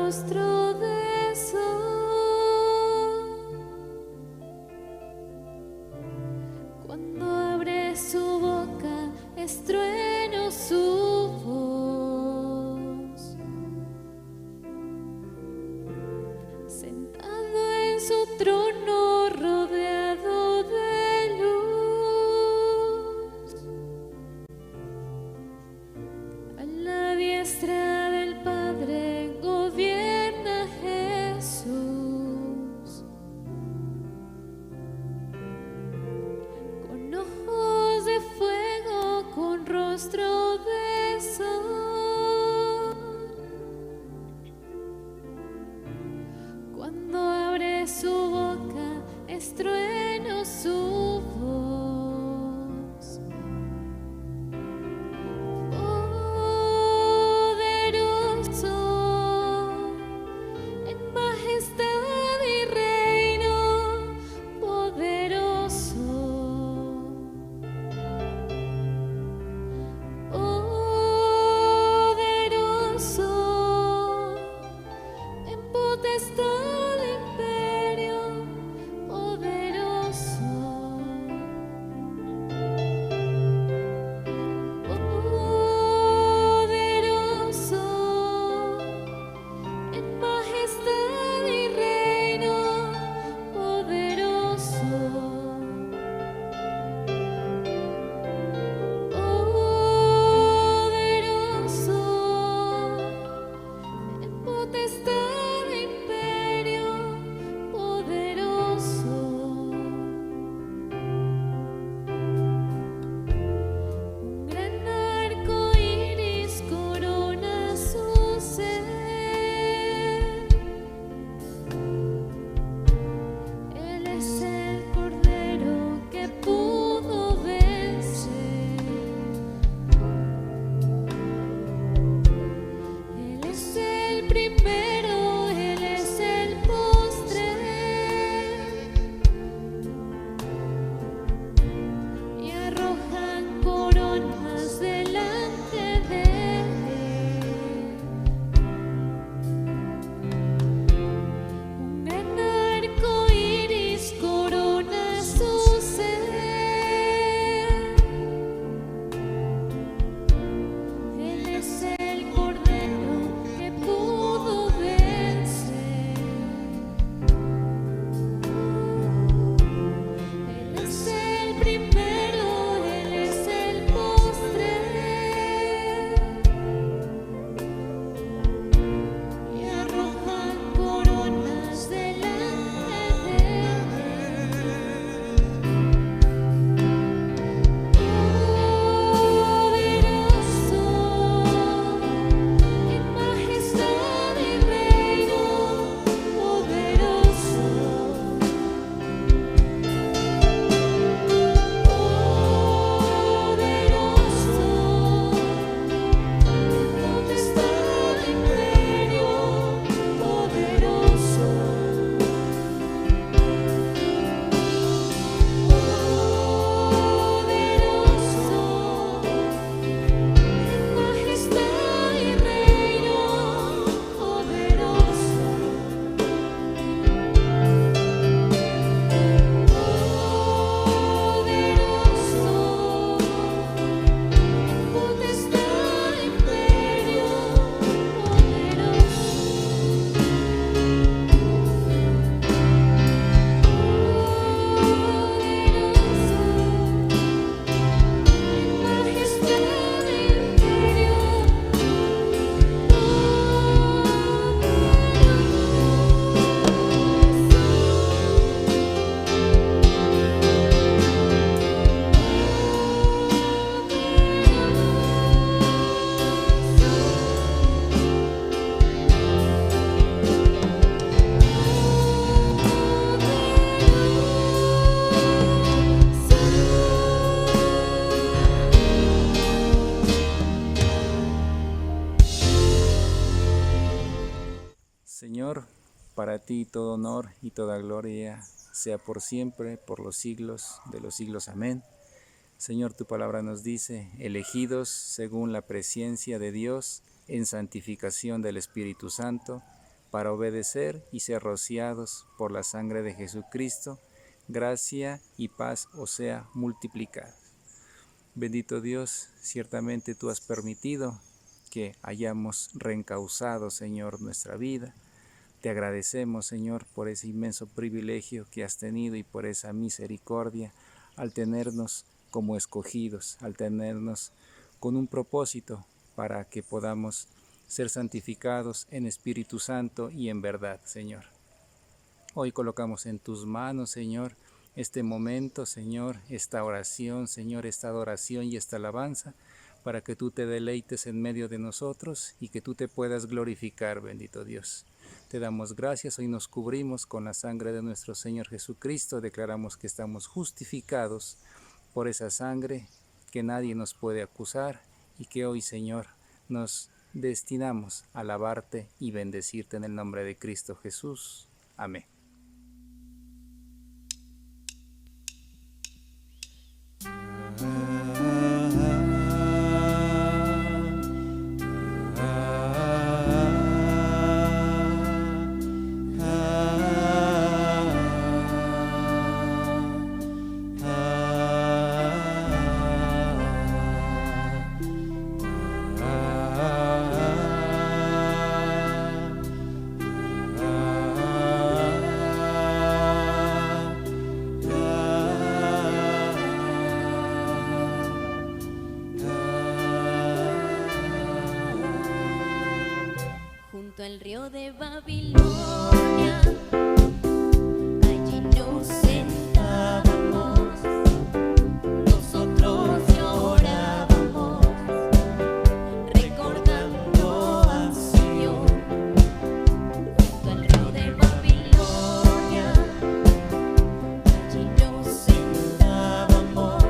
rostro de sol. Cuando abre su boca, es trueno su voz. Sentado en su trono, rodeado de luz, a la diestra del Padre gobierna Jesús. Con ojos de fuego, con rostro de sol. Cuando abre su boca, es trueno su voz. Poderoso en majestad y reino, poderoso. Poderoso en potestad e imperio, poderoso. Poderoso en majestad y reino, poderoso. Poderoso en potestad e imperio, poderoso. Un gran arco iris corona su ser. Él es el Cordero que pudo vencer. Él es el primero, Él es el postrer. Y arrojan coronas delante de Él. Un gran arco iris corona su ser. Él es el Cordero que pudo vencer. Él es el primero, Él es el postrer. Y arrojan coronas delante de Él. Poderoso en majestad y reino, poderoso. Poderoso en potestad y imperio, poderoso. Poderoso en majestad y reino, poderoso. Poderoso en potestad e imperio, poderoso. Señor, para ti todo honor y toda gloria sea por siempre, por los siglos de los siglos. Amén. Señor, tu palabra nos dice, elegidos según la presciencia de Dios en santificación del Espíritu Santo, para obedecer y ser rociados por la sangre de Jesucristo, gracia y paz os sea multiplicadas. Bendito Dios, ciertamente tú has permitido que hayamos reencauzado, Señor, nuestra vida. Te agradecemos, Señor, por ese inmenso privilegio que has tenido y por esa misericordia al tenernos como escogidos, al tenernos con un propósito para que podamos ser santificados en Espíritu Santo y en verdad, Señor. Hoy colocamos en tus manos, Señor, este momento, Señor, esta oración, Señor, esta adoración y esta alabanza, para que tú te deleites en medio de nosotros y que tú te puedas glorificar, bendito Dios. Te damos gracias, hoy nos cubrimos con la sangre de nuestro Señor Jesucristo, declaramos que estamos justificados por esa sangre, que nadie nos puede acusar y que hoy, Señor, nos destinamos a alabarte y bendecirte en el nombre de Cristo Jesús. Amén. Junto al río de Babilonia, allí nos sentábamos, nosotros llorábamos, recordando a Sion. Junto al río de Babilonia, allí nos sentábamos,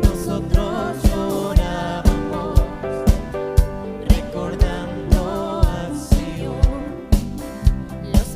nosotros llorábamos, recordando a Sion. Los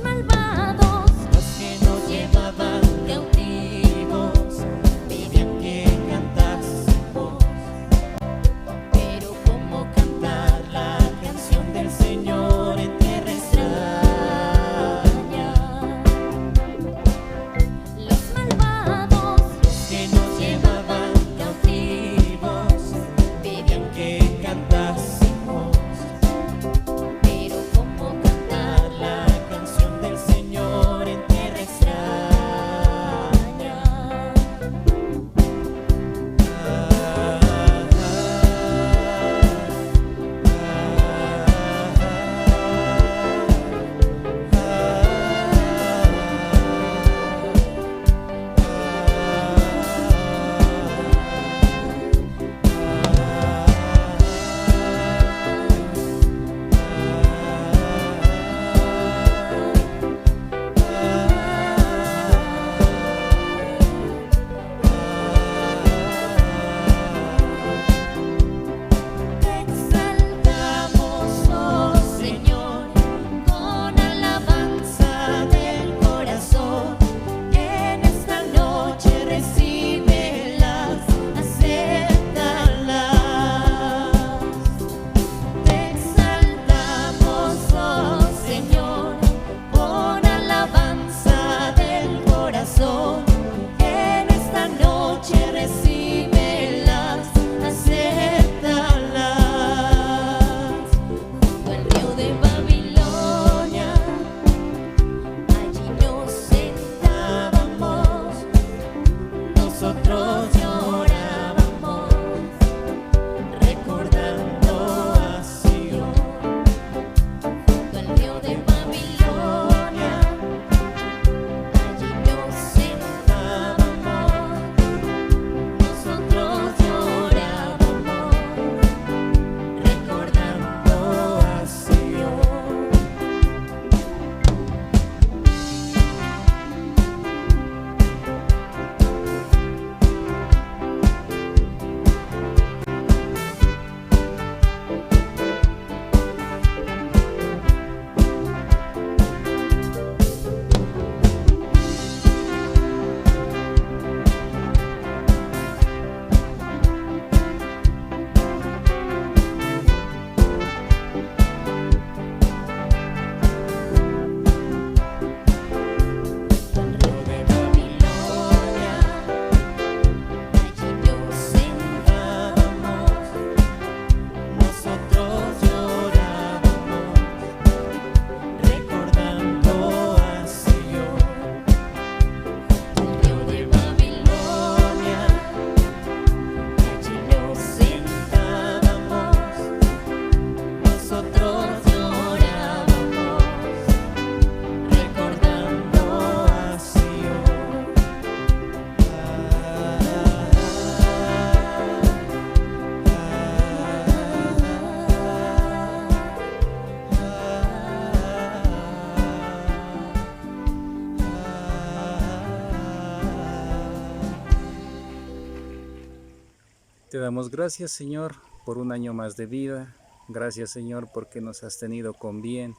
Te damos gracias, Señor, por un año más de vida. Gracias, Señor, porque nos has tenido con bien,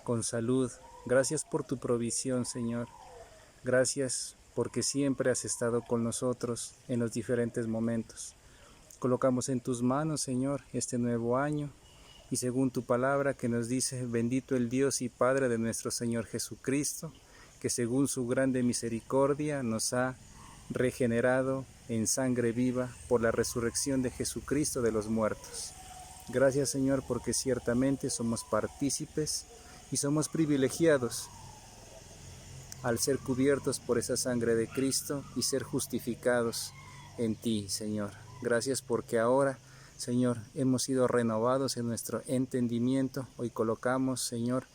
con salud. Gracias por tu provisión, Señor. Gracias porque siempre has estado con nosotros en los diferentes momentos. Colocamos en tus manos, Señor, este nuevo año, y según tu palabra que nos dice: bendito el Dios y Padre de nuestro Señor Jesucristo, que según su grande misericordia nos ha regenerado en sangre viva por la resurrección de Jesucristo de los muertos. Gracias, Señor, porque ciertamente somos partícipes y somos privilegiados al ser cubiertos por esa sangre de Cristo y ser justificados en ti, Señor. Gracias porque ahora, Señor, hemos sido renovados en nuestro entendimiento. Hoy colocamos, Señor,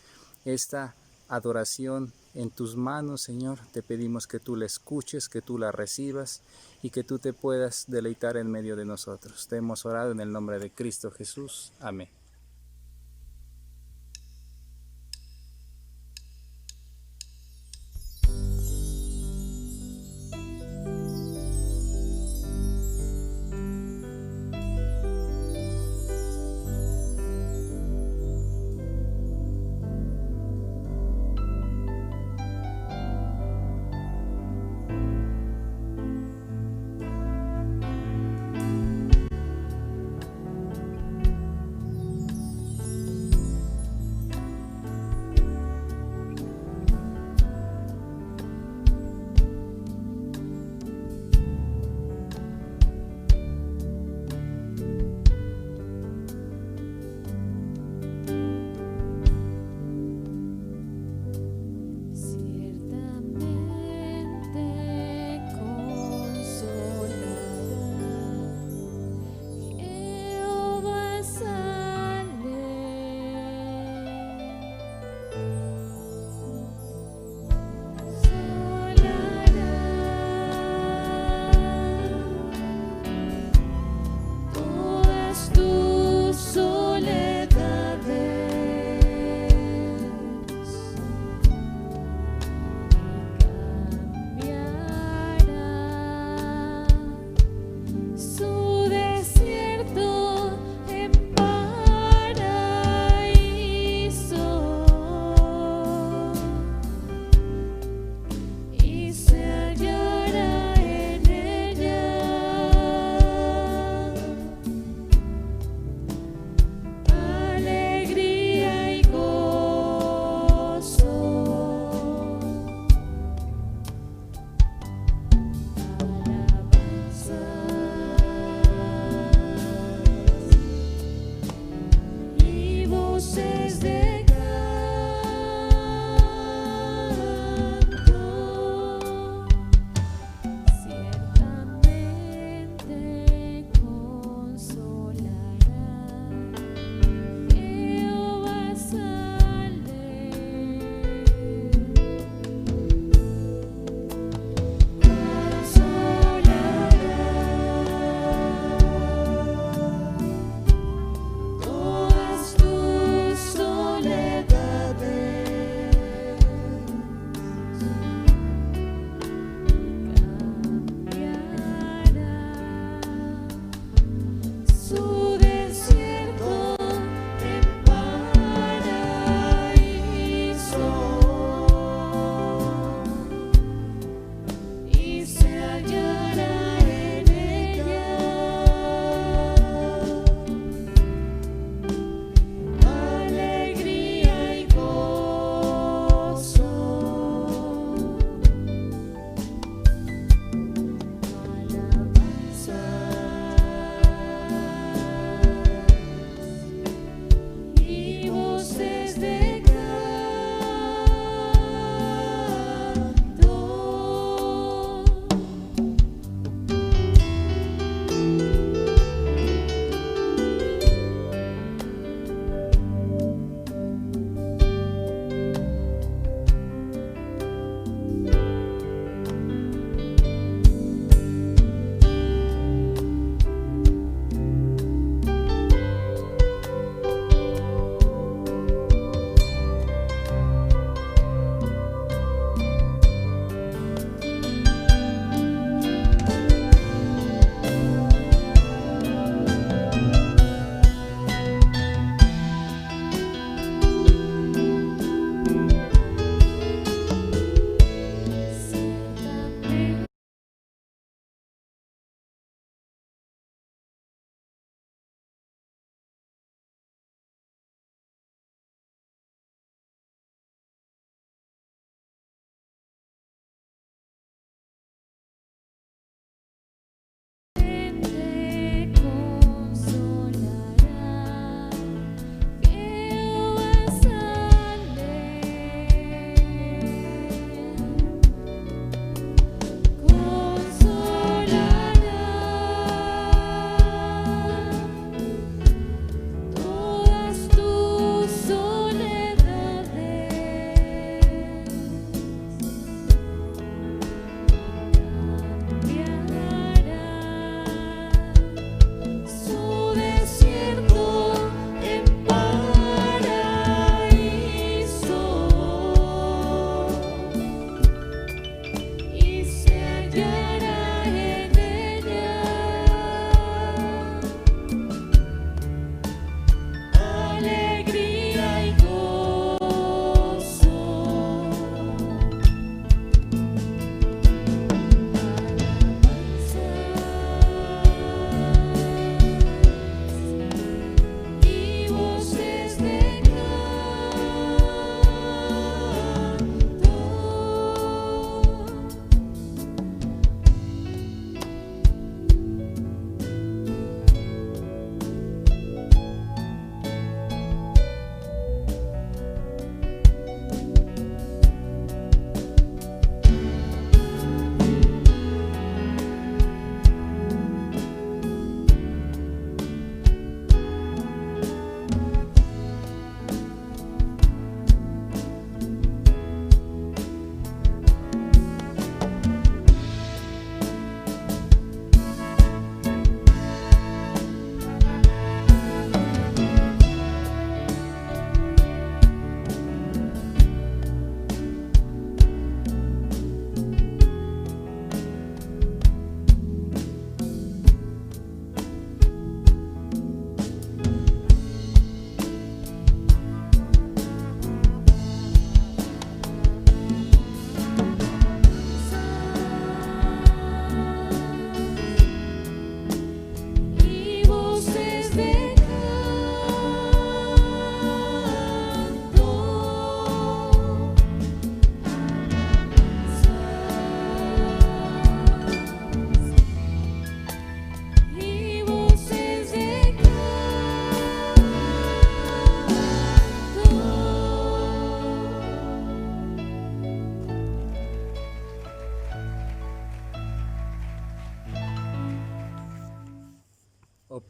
esta adoración en tus manos, Señor. Te pedimos que tú la escuches, que tú la recibas y que tú te puedas deleitar en medio de nosotros. Te hemos orado en el nombre de Cristo Jesús. Amén.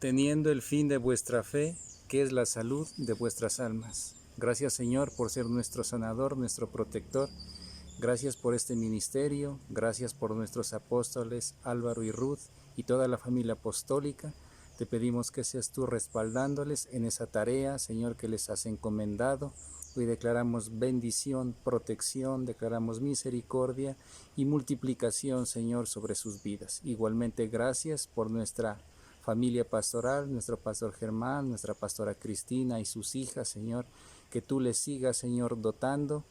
obteniendo el fin de vuestra fe, que es la salud de vuestras almas. Gracias, Señor, por ser nuestro sanador, nuestro protector. Gracias por este ministerio, gracias por nuestros apóstoles Álvaro y Ruth y toda la familia apostólica. Te pedimos que seas tú respaldándoles en esa tarea, Señor, que les has encomendado. Hoy declaramos bendición, protección, declaramos misericordia y multiplicación, Señor, sobre sus vidas. Igualmente, gracias por nuestra familia pastoral, nuestro pastor Germán, nuestra pastora Cristina y sus hijas, Señor, que tú les sigas, Señor, dotando,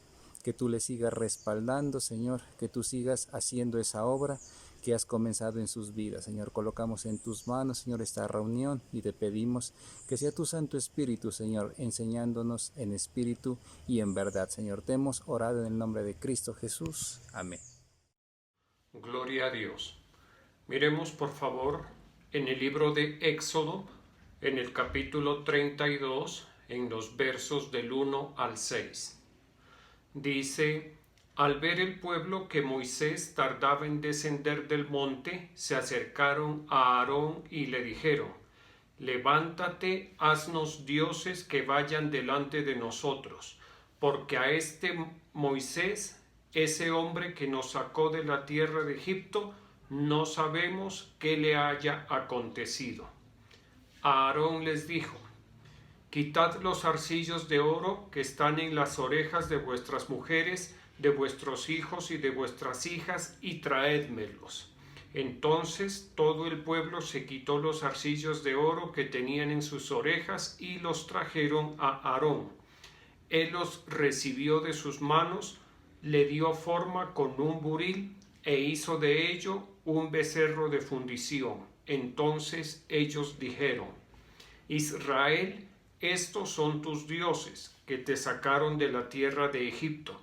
que tú les sigas respaldando, Señor, que tú sigas haciendo esa obra que has comenzado en sus vidas, Señor. Colocamos en tus manos, Señor, esta reunión y te pedimos que sea tu Santo Espíritu, Señor, enseñándonos en espíritu y en verdad, Señor. Te hemos orado en el nombre de Cristo Jesús. Amén. Gloria a Dios. Miremos, por favor, en el libro de Éxodo, en el capítulo 32, en los versos del 1 al 6. Dice: al ver el pueblo que Moisés tardaba en descender del monte, se acercaron a Aarón y le dijeron: levántate, haznos dioses que vayan delante de nosotros, porque a este Moisés, ese hombre que nos sacó de la tierra de Egipto, no sabemos qué le haya acontecido. Aarón les dijo: quitad los zarcillos de oro que están en las orejas de vuestras mujeres, de vuestros hijos y de vuestras hijas, y traédmelos. Entonces todo el pueblo se quitó los zarcillos de oro que tenían en sus orejas y los trajeron a Aarón. Él los recibió de sus manos, le dio forma con un buril e hizo de ello un becerro de fundición. Entonces ellos dijeron: Israel, estos son tus dioses, que te sacaron de la tierra de Egipto.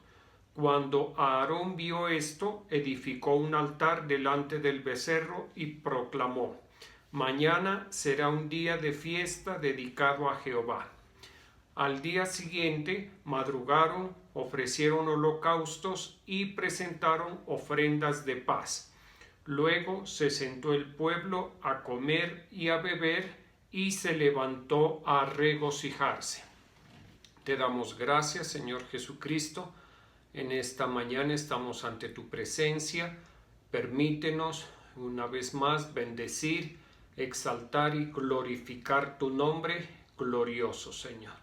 Cuando Aarón vio esto, edificó un altar delante del becerro y proclamó: mañana será un día de fiesta dedicado a Jehová. Al día siguiente madrugaron, ofrecieron holocaustos y presentaron ofrendas de paz. Luego se sentó el pueblo a comer y a beber, y se levantó a regocijarse. Te damos gracias, Señor Jesucristo. En esta mañana estamos ante tu presencia. Permítenos una vez más bendecir, exaltar y glorificar tu nombre glorioso, Señor.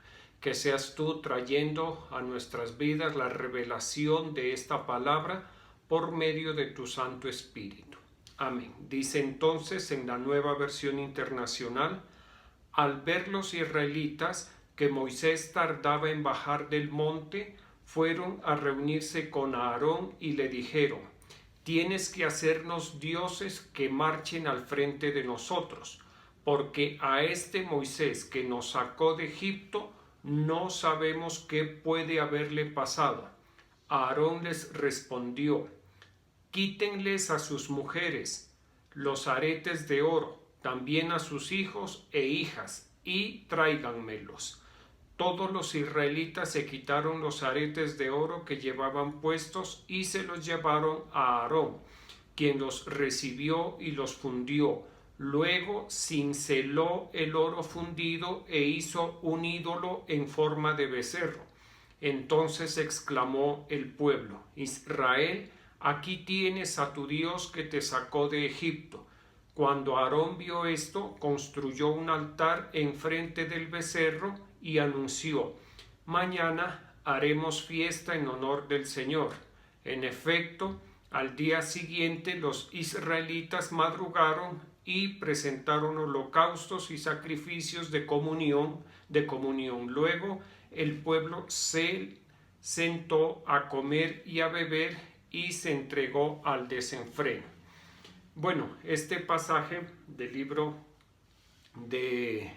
Que seas tú trayendo a nuestras vidas la revelación de esta palabra por medio de tu Santo Espíritu. Amén. Dice entonces en la Nueva Versión Internacional: al ver los israelitas que Moisés tardaba en bajar del monte, fueron a reunirse con Aarón y le dijeron: tienes que hacernos dioses que marchen al frente de nosotros, porque a este Moisés que nos sacó de Egipto no sabemos qué puede haberle pasado. Aarón les respondió: quítenles a sus mujeres los aretes de oro, también a sus hijos e hijas, y tráiganmelos. Todos los israelitas se quitaron los aretes de oro que llevaban puestos y se los llevaron a Aarón, quien los recibió y los fundió. Luego cinceló el oro fundido e hizo un ídolo en forma de becerro. Entonces exclamó el pueblo: Israel, aquí tienes a tu Dios que te sacó de Egipto. Cuando Aarón vio esto, construyó un altar enfrente del becerro y anunció: mañana haremos fiesta en honor del Señor. En efecto, al día siguiente los israelitas madrugaron y presentaron holocaustos y sacrificios de comunión. Luego el pueblo se sentó a comer y a beber y se entregó al desenfreno. Bueno, este pasaje del libro de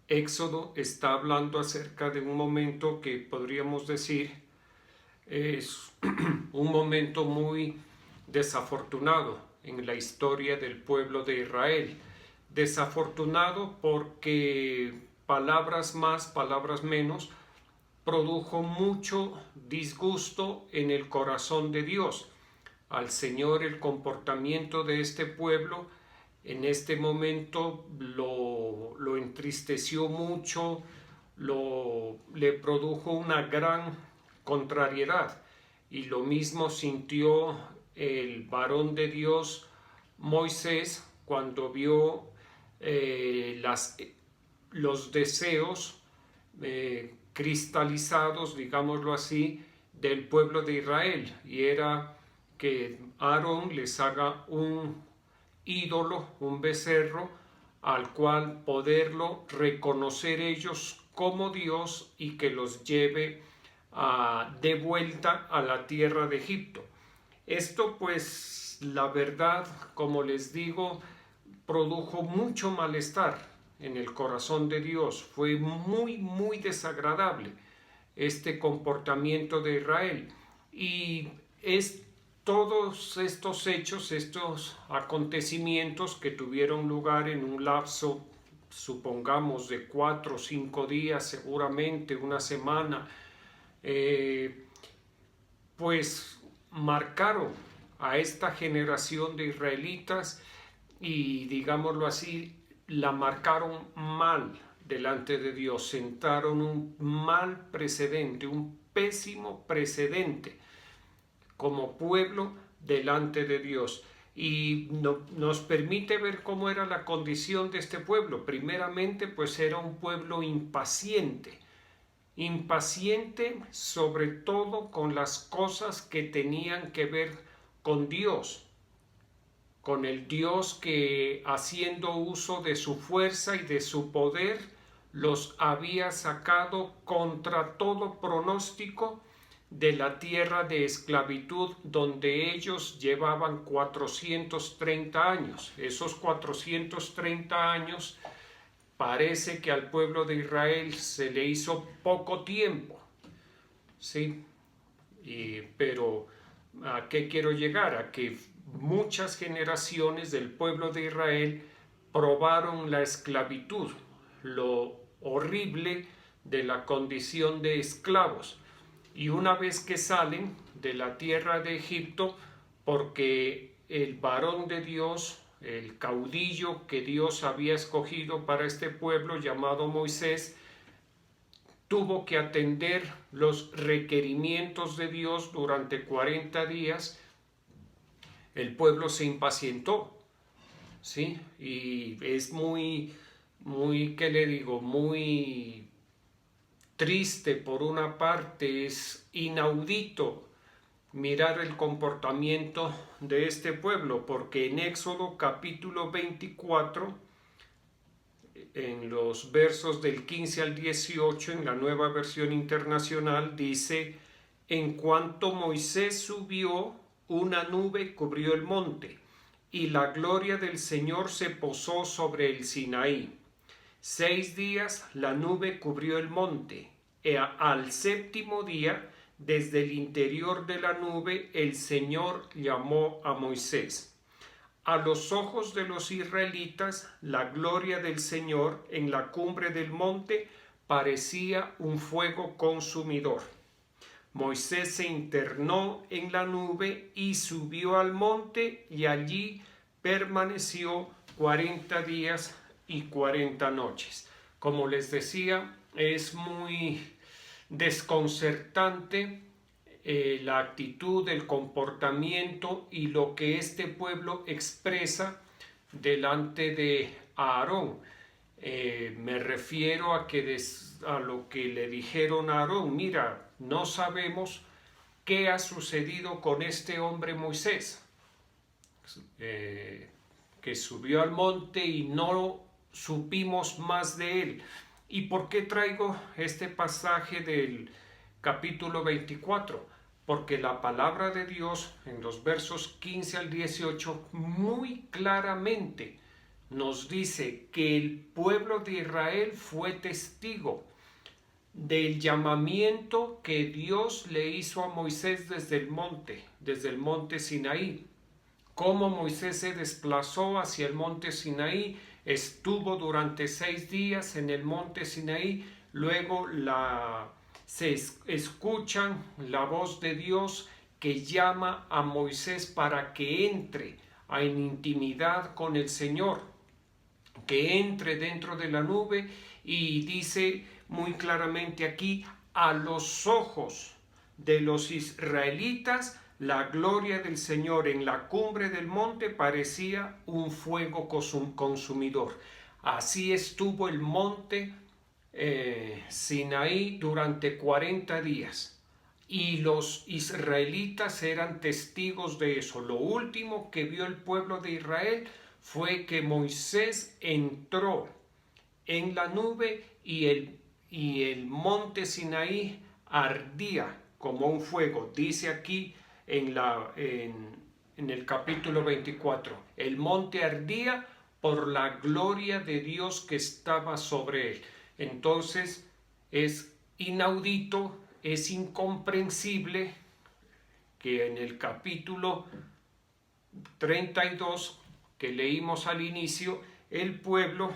Éxodo está hablando acerca de un momento que podríamos decir es un momento muy desafortunado en la historia del pueblo de Israel. Desafortunado porque palabras más, palabras menos, produjo mucho disgusto en el corazón de Dios. Al Señor el comportamiento de este pueblo en este momento lo entristeció mucho, le produjo una gran contrariedad. Y lo mismo sintió el varón de Dios Moisés cuando vio los deseos cristalizados, digámoslo así, del pueblo de Israel, y era que Aarón les haga un ídolo, un becerro, al cual poderlo reconocer ellos como Dios y que los lleve de vuelta a la tierra de Egipto. Esto, pues, la verdad, como les digo, produjo mucho malestar en el corazón de Dios. Fue muy, muy desagradable este comportamiento de Israel. Y todos estos hechos, estos acontecimientos que tuvieron lugar en un lapso, supongamos, de 4 o 5 días, seguramente una semana, pues marcaron a esta generación de israelitas y, digámoslo así, la marcaron mal delante de Dios, sentaron un mal precedente, un pésimo precedente como pueblo delante de Dios. Y nos permite ver cómo era la condición de este pueblo. Primeramente, pues era un pueblo impaciente sobre todo con las cosas que tenían que ver con Dios, con el Dios que, haciendo uso de su fuerza y de su poder, los había sacado contra todo pronóstico de la tierra de esclavitud donde ellos llevaban 430 años. Esos 430 años parece que al pueblo de Israel se le hizo poco tiempo, ¿sí? Pero ¿a qué quiero llegar? A que muchas generaciones del pueblo de Israel probaron la esclavitud, lo horrible de la condición de esclavos. Y una vez que salen de la tierra de Egipto, porque el varón de Dios, el caudillo que Dios había escogido para este pueblo llamado Moisés, tuvo que atender los requerimientos de Dios durante 40 días, el pueblo se impacientó, ¿sí? Y es muy, ¿qué le digo? Muy triste por una parte, es inaudito mirar el comportamiento de este pueblo, porque en Éxodo capítulo 24, en los versos del 15 al 18, en la Nueva Versión Internacional, dice: en cuanto Moisés subió, una nube cubrió el monte, y la gloria del Señor se posó sobre el Sinaí. 6 días la nube cubrió el monte. Al séptimo día, desde el interior de la nube, el Señor llamó a Moisés. A los ojos de los israelitas, la gloria del Señor en la cumbre del monte parecía un fuego consumidor. Moisés se internó en la nube y subió al monte, y allí permaneció 40 días y 40 noches. Como les decía, es muy desconcertante la actitud, el comportamiento y lo que este pueblo expresa delante de Aarón. Me refiero a lo que le dijeron a Aarón: mira, no sabemos qué ha sucedido con este hombre Moisés, que subió al monte y no supimos más de él. ¿Y por qué traigo este pasaje del capítulo 24? Porque la palabra de Dios en los versos 15 al 18 muy claramente nos dice que el pueblo de Israel fue testigo del llamamiento que Dios le hizo a Moisés desde el monte Sinaí. Cómo Moisés se desplazó hacia el monte Sinaí, estuvo durante 6 días en el monte Sinaí, luego se escuchan la voz de Dios que llama a Moisés para que entre en intimidad con el Señor, que entre dentro de la nube, y dice muy claramente aquí, a los ojos de los israelitas, la gloria del Señor en la cumbre del monte parecía un fuego consumidor. Así estuvo el monte Sinaí durante 40 días. Y los israelitas eran testigos de eso. Lo último que vio el pueblo de Israel fue que Moisés entró en la nube y el monte Sinaí ardía como un fuego. Dice aquí en el capítulo 24, el monte ardía por la gloria de Dios que estaba sobre él. Entonces es inaudito, es incomprensible que en el capítulo 32 que leímos al inicio, el pueblo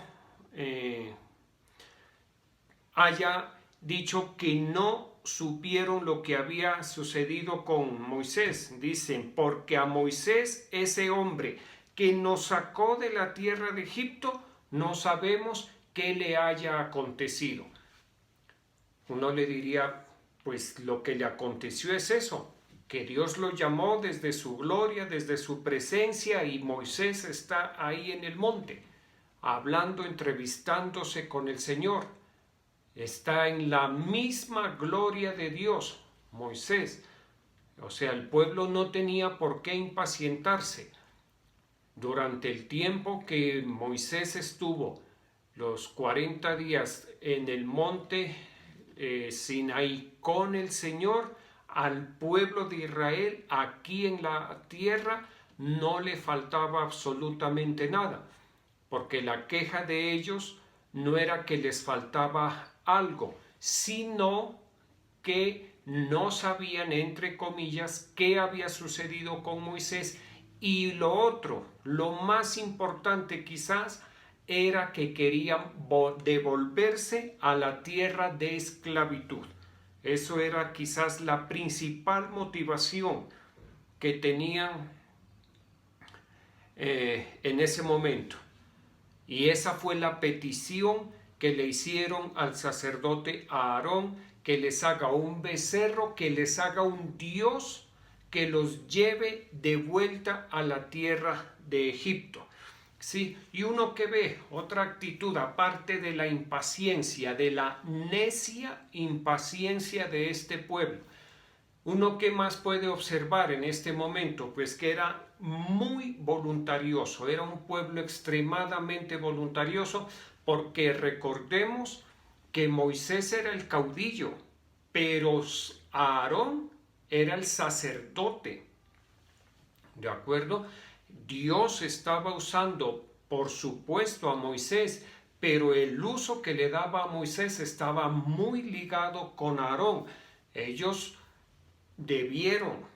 haya dicho que no supieron lo que había sucedido con Moisés. Dicen, porque a Moisés, ese hombre que nos sacó de la tierra de Egipto, no sabemos qué le haya acontecido. Uno le diría, pues lo que le aconteció es eso, que Dios lo llamó desde su gloria, desde su presencia, y Moisés está ahí en el monte, hablando, entrevistándose con el Señor. Está en la misma gloria de Dios, Moisés. O sea, el pueblo no tenía por qué impacientarse. Durante el tiempo que Moisés estuvo los 40 días en el monte Sinaí con el Señor, al pueblo de Israel aquí en la tierra no le faltaba absolutamente nada, porque la queja de ellos no era que les faltaba algo, sino que no sabían, entre comillas, qué había sucedido con Moisés. Y lo otro, lo más importante quizás, era que querían devolverse a la tierra de esclavitud. Eso era quizás la principal motivación que tenían en ese momento. Y esa fue la petición que le hicieron al sacerdote Aarón, que les haga un becerro, que les haga un Dios que los lleve de vuelta a la tierra de Egipto. Sí, y uno que ve otra actitud aparte de la impaciencia, de la necia impaciencia de este pueblo. Uno que más puede observar en este momento, pues que era muy voluntarioso, era un pueblo extremadamente voluntarioso, porque recordemos que Moisés era el caudillo, pero Aarón era el sacerdote, ¿de acuerdo? Dios estaba usando, por supuesto, a Moisés, pero el uso que le daba a Moisés estaba muy ligado con Aarón. Ellos debieron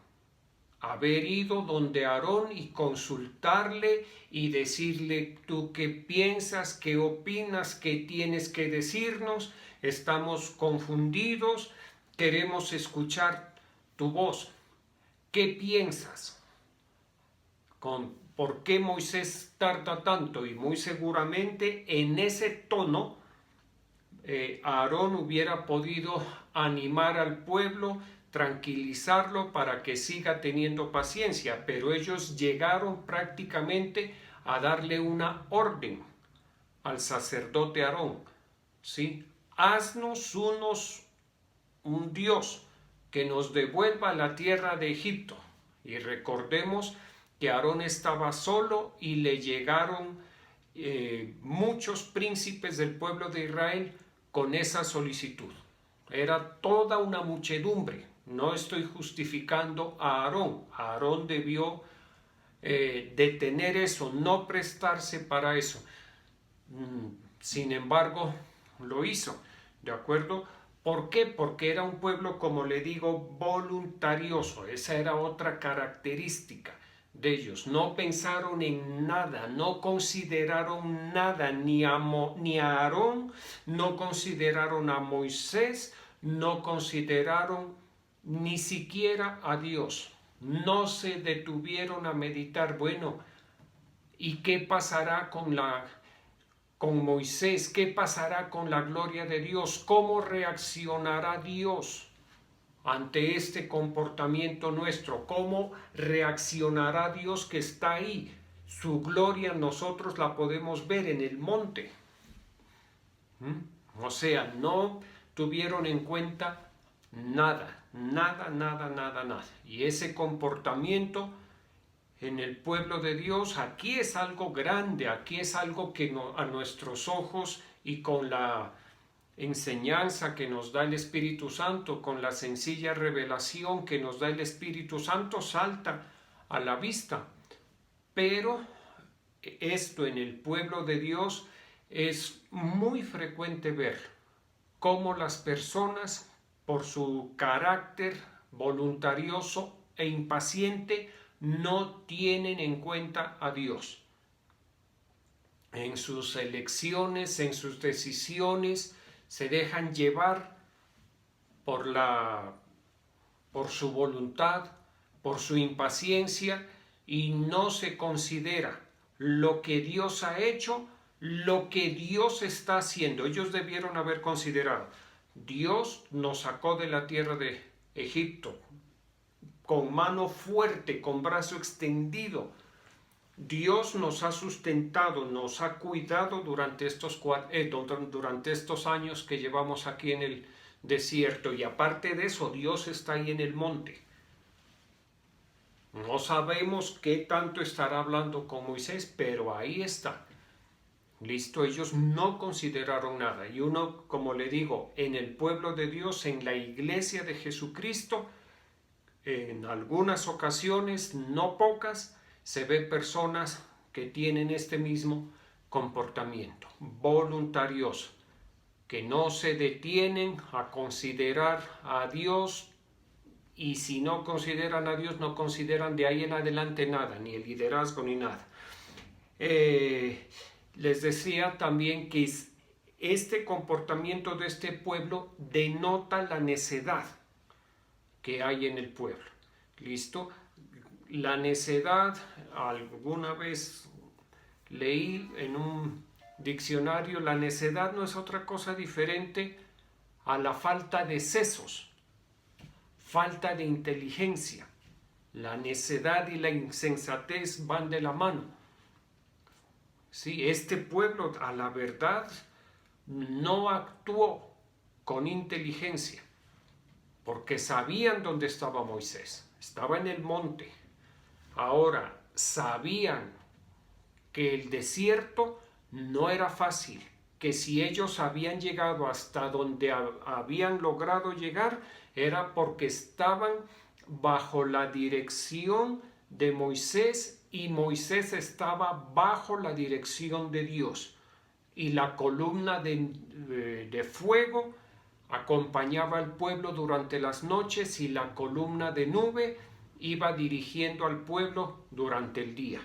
haber ido donde Aarón y consultarle y decirle, ¿tú qué piensas? ¿Qué opinas? ¿Qué tienes que decirnos? Estamos confundidos, queremos escuchar tu voz. ¿Qué piensas? ¿Por qué Moisés tarda tanto? Y muy seguramente en ese tono Aarón hubiera podido animar al pueblo, tranquilizarlo para que siga teniendo paciencia, pero ellos llegaron prácticamente a darle una orden al sacerdote Aarón, ¿sí? Haznos un Dios que nos devuelva a la tierra de Egipto. Y recordemos que Aarón estaba solo y le llegaron muchos príncipes del pueblo de Israel con esa solicitud. Era toda una muchedumbre. No estoy justificando a Aarón. Aarón debió detener eso, no prestarse para eso. Sin embargo, lo hizo, ¿de acuerdo? ¿Por qué? Porque era un pueblo, como le digo, voluntarioso. Esa era otra característica de ellos. No pensaron en nada, no consideraron nada, ni a Aarón, no consideraron a Moisés, no consideraron ni siquiera a Dios. No se detuvieron a meditar, bueno, ¿Y qué pasará con Moisés? ¿Qué pasará con la gloria de Dios? ¿Cómo reaccionará Dios ante este comportamiento nuestro? ¿Cómo reaccionará Dios que está ahí? Su gloria nosotros la podemos ver en el monte. O sea, no tuvieron en cuenta nada. Y ese comportamiento en el pueblo de Dios, aquí es algo grande, aquí es algo que a nuestros ojos y con la enseñanza que nos da el Espíritu Santo, con la sencilla revelación que nos da el Espíritu Santo, salta a la vista. Pero esto en el pueblo de Dios es muy frecuente ver cómo las personas, por su carácter voluntarioso e impaciente, no tienen en cuenta a Dios. En sus elecciones, en sus decisiones, se dejan llevar por su voluntad, por su impaciencia, y no se considera lo que Dios ha hecho, lo que Dios está haciendo. Ellos debieron haber considerado: Dios nos sacó de la tierra de Egipto con mano fuerte, con brazo extendido. Dios nos ha sustentado, nos ha cuidado durante estos años que llevamos aquí en el desierto, y aparte de eso, Dios está ahí en el monte. No sabemos qué tanto estará hablando con Moisés, pero ahí está. Listo, ellos no consideraron nada. Y uno, como le digo, en el pueblo de Dios, en la iglesia de Jesucristo, en algunas ocasiones, no pocas, se ve personas que tienen este mismo comportamiento voluntarioso, que no se detienen a considerar a Dios, y si no consideran a Dios, no consideran de ahí en adelante nada, ni el liderazgo ni nada. Les decía también que este comportamiento de este pueblo denota la necedad que hay en el pueblo. ¿Listo? La necedad, alguna vez leí en un diccionario, la necedad no es otra cosa diferente a la falta de sesos, falta de inteligencia. La necedad y la insensatez van de la mano. Sí, este pueblo, a la verdad, no actuó con inteligencia, porque sabían dónde estaba Moisés. Estaba en el monte. Ahora, sabían que el desierto no era fácil, que si ellos habían llegado hasta donde habían logrado llegar, era porque estaban bajo la dirección de Moisés, y Moisés estaba bajo la dirección de Dios. Y la columna de fuego acompañaba al pueblo durante las noches, y la columna de nube iba dirigiendo al pueblo durante el día.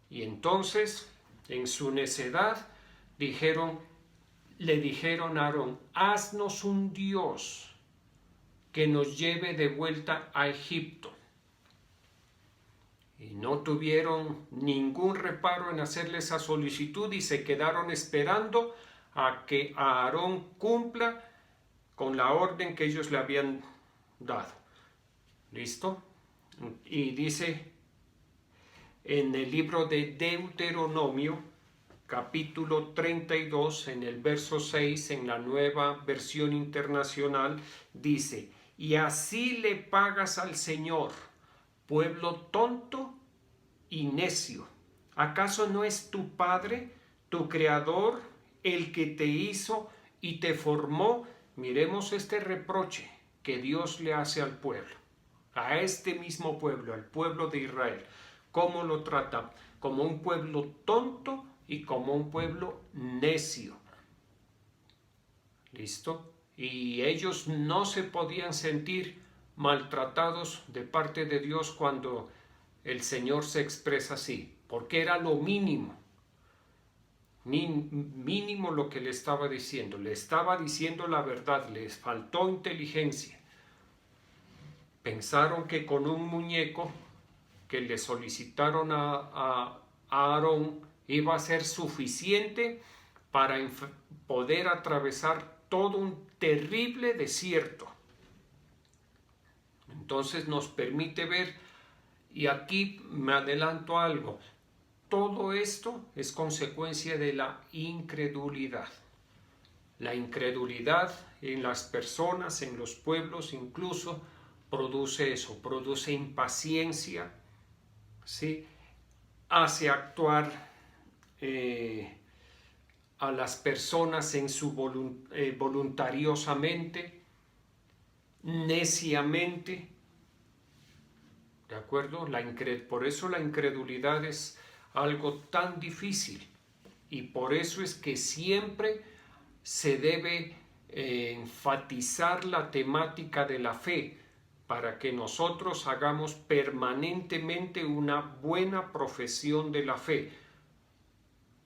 Y entonces, en su necedad, le dijeron a Aarón: haznos un Dios que nos lleve de vuelta a Egipto. Y no tuvieron ningún reparo en hacerle esa solicitud, y se quedaron esperando a que Aarón cumpla con la orden que ellos le habían dado. ¿Listo? Y dice en el libro de Deuteronomio, capítulo 32, en el verso 6, en la Nueva Versión Internacional, dice: y así le pagas al Señor, pueblo tonto y necio. ¿Acaso no es tu Padre, tu Creador, el que te hizo y te formó? Miremos este reproche que Dios le hace al pueblo, a este mismo pueblo, al pueblo de Israel. ¿Cómo lo trata? Como un pueblo tonto y como un pueblo necio. ¿Listo? Y ellos no se podían sentir maltratados de parte de Dios cuando el Señor se expresa así, porque era lo mínimo lo que le estaba diciendo. Le estaba diciendo la verdad, les faltó inteligencia. Pensaron que con un muñeco que le solicitaron a Aarón iba a ser suficiente para poder atravesar todo un terrible desierto. Entonces nos permite ver, y aquí me adelanto a algo, todo esto es consecuencia de la incredulidad. La incredulidad en las personas, en los pueblos incluso, produce eso, produce impaciencia, ¿sí? Hace actuar a las personas en su voluntariosamente, neciamente, ¿de acuerdo? Por eso la incredulidad es algo tan difícil, y por eso es que siempre se debe enfatizar la temática de la fe, para que nosotros hagamos permanentemente una buena profesión de la fe,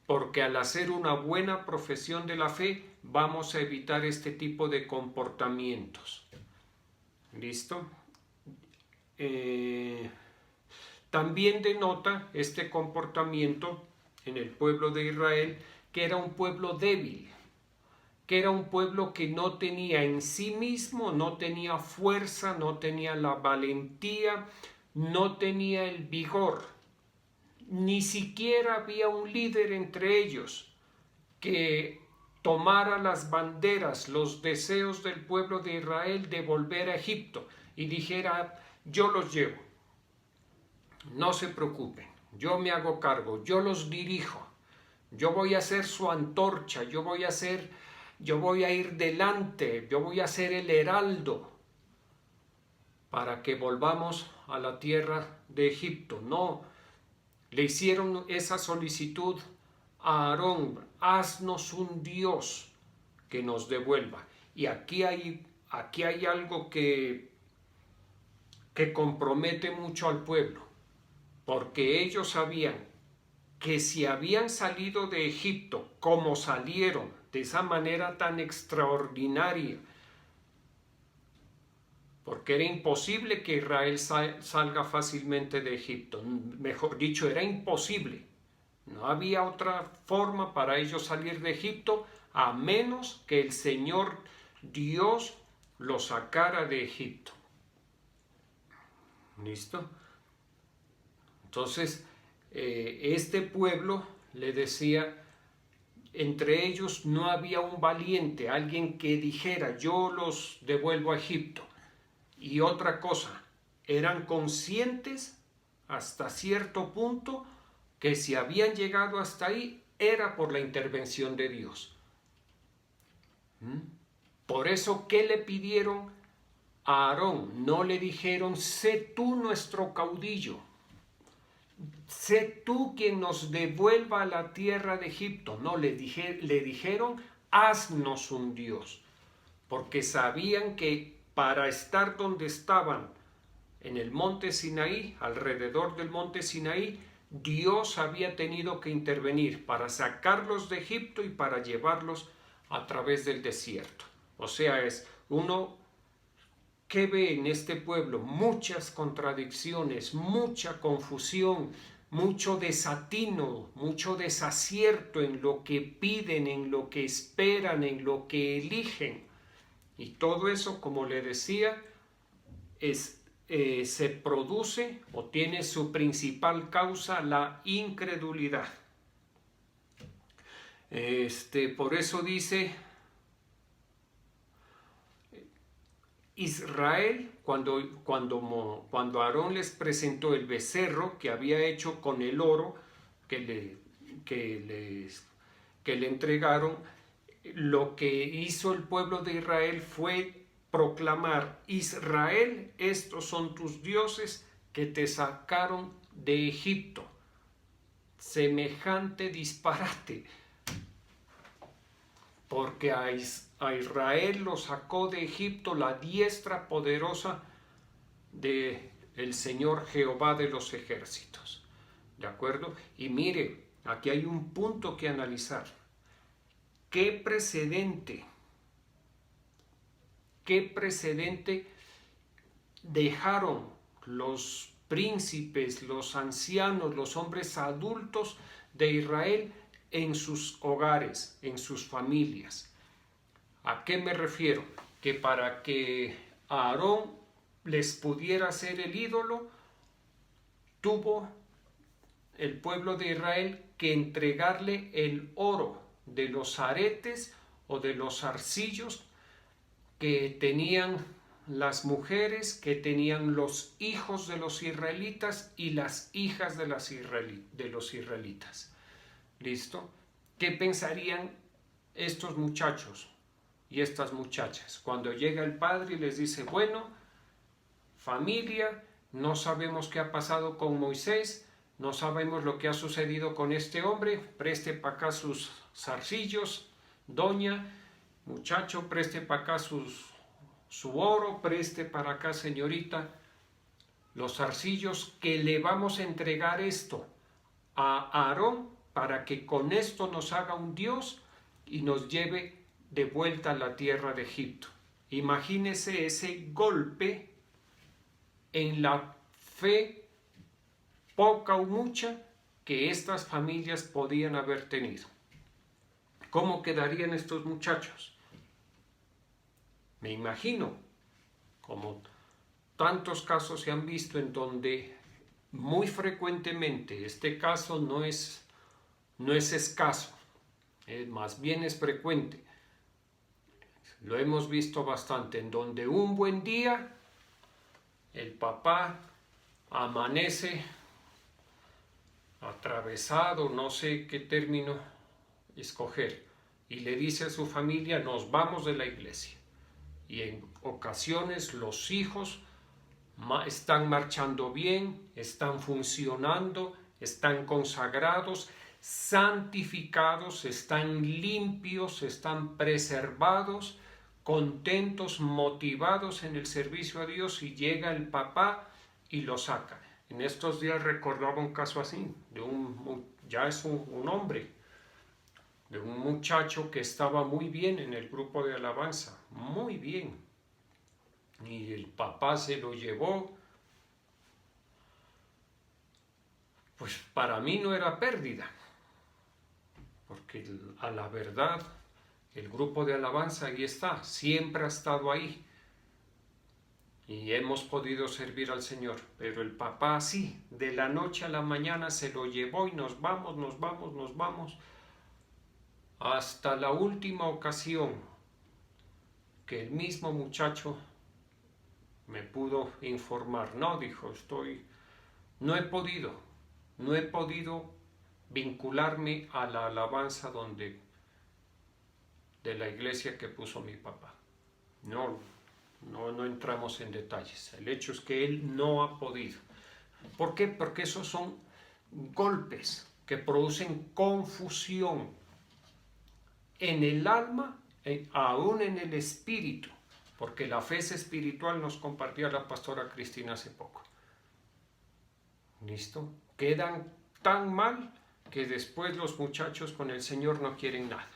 porque al hacer una buena profesión de la fe vamos a evitar este tipo de comportamientos. ¿Listo? También denota este comportamiento en el pueblo de Israel que era un pueblo débil, que era un pueblo que no tenía en sí mismo, no tenía fuerza, no tenía la valentía, no tenía el vigor. Ni siquiera había un líder entre ellos que tomara las banderas, los deseos del pueblo de Israel de volver a Egipto y dijera: yo los llevo, no se preocupen, yo me hago cargo, yo los dirijo, yo voy a ser su antorcha, yo voy a ir delante, yo voy a ser el heraldo para que volvamos a la tierra de Egipto. No, le hicieron esa solicitud a Aarón: haznos un Dios que nos devuelva. Y aquí hay algo que compromete mucho al pueblo, porque ellos sabían que si habían salido de Egipto como salieron, de esa manera tan extraordinaria, porque era imposible que Israel salga fácilmente de Egipto, mejor dicho, era imposible. No había otra forma para ellos salir de Egipto a menos que el Señor Dios los sacara de Egipto. ¿Listo? Entonces, este pueblo le decía, entre ellos no había un valiente, alguien que dijera: yo los devuelvo a Egipto. Y otra cosa, eran conscientes hasta cierto punto que si habían llegado hasta ahí era por la intervención de Dios. Por eso, ¿qué le pidieron a Aarón? No le dijeron: sé tú nuestro caudillo, sé tú quien nos devuelva a la tierra de Egipto. No, le dijeron: haznos un Dios, porque sabían que para estar donde estaban, en el monte Sinaí, alrededor del monte Sinaí, Dios había tenido que intervenir para sacarlos de Egipto y para llevarlos a través del desierto. O sea, es uno que ve en este pueblo muchas contradicciones, mucha confusión, mucho desatino, mucho desacierto en lo que piden, en lo que esperan, en lo que eligen. Y todo eso, como le decía, se produce o tiene su principal causa la incredulidad. Por eso dice Israel, cuando Aarón les presentó el becerro que había hecho con el oro que le entregaron, lo que hizo el pueblo de Israel fue proclamar: Israel, estos son tus dioses que te sacaron de Egipto. Semejante disparate, porque a Israel lo sacó de Egipto la diestra poderosa del Señor Jehová de los ejércitos. ¿De acuerdo? Y mire, aquí hay un punto que analizar. ¿Qué precedente dejaron los príncipes, los ancianos, los hombres adultos de Israel en sus hogares, en sus familias. ¿A qué me refiero? Que para que Aarón les pudiera ser el ídolo, tuvo el pueblo de Israel que entregarle el oro de los aretes o de los arcillos que tenían las mujeres, que tenían los hijos de los israelitas y las hijas de los israelitas. ¿Listo? ¿Qué pensarían estos muchachos y estas muchachas cuando llega el padre y les dice, bueno, familia, no sabemos qué ha pasado con Moisés, no sabemos lo que ha sucedido con este hombre, preste para acá sus zarcillos, doña, muchacho, preste para acá su oro, preste para acá, señorita, los zarcillos, que le vamos a entregar esto a Aarón para que con esto nos haga un Dios y nos lleve de vuelta a la tierra de Egipto. Imagínese ese golpe en la fe, poca o mucha, que estas familias podían haber tenido. ¿Cómo quedarían estos muchachos? Me imagino, como tantos casos se han visto en donde muy frecuentemente este caso no es escaso, más bien es frecuente. Lo hemos visto bastante, en donde un buen día el papá amanece atravesado, no sé qué término escoger, y le dice a su familia, nos vamos de la iglesia. Y en ocasiones los hijos están marchando bien, están funcionando, están consagrados, santificados, están limpios, están preservados, contentos, motivados en el servicio a Dios, y llega el papá y lo saca. En estos días recordaba un caso así, ya es un hombre, de un muchacho que estaba muy bien en el grupo de alabanza, muy bien. Y el papá se lo llevó. Pues para mí no era pérdida, porque a la verdad el grupo de alabanza ahí está, siempre ha estado ahí. Y hemos podido servir al Señor, pero el papá sí, de la noche a la mañana se lo llevó y nos vamos, hasta la última ocasión que el mismo muchacho me pudo informar. No, dijo, no he podido vincularme a la alabanza de la iglesia que puso mi papá. No entramos en detalles. El hecho es que él no ha podido. ¿Por qué? Porque esos son golpes que producen confusión en el alma, aún en el espíritu, porque la fe es espiritual, nos compartía la pastora Cristina hace poco. ¿Listo? Quedan tan mal que después los muchachos con el Señor no quieren nada.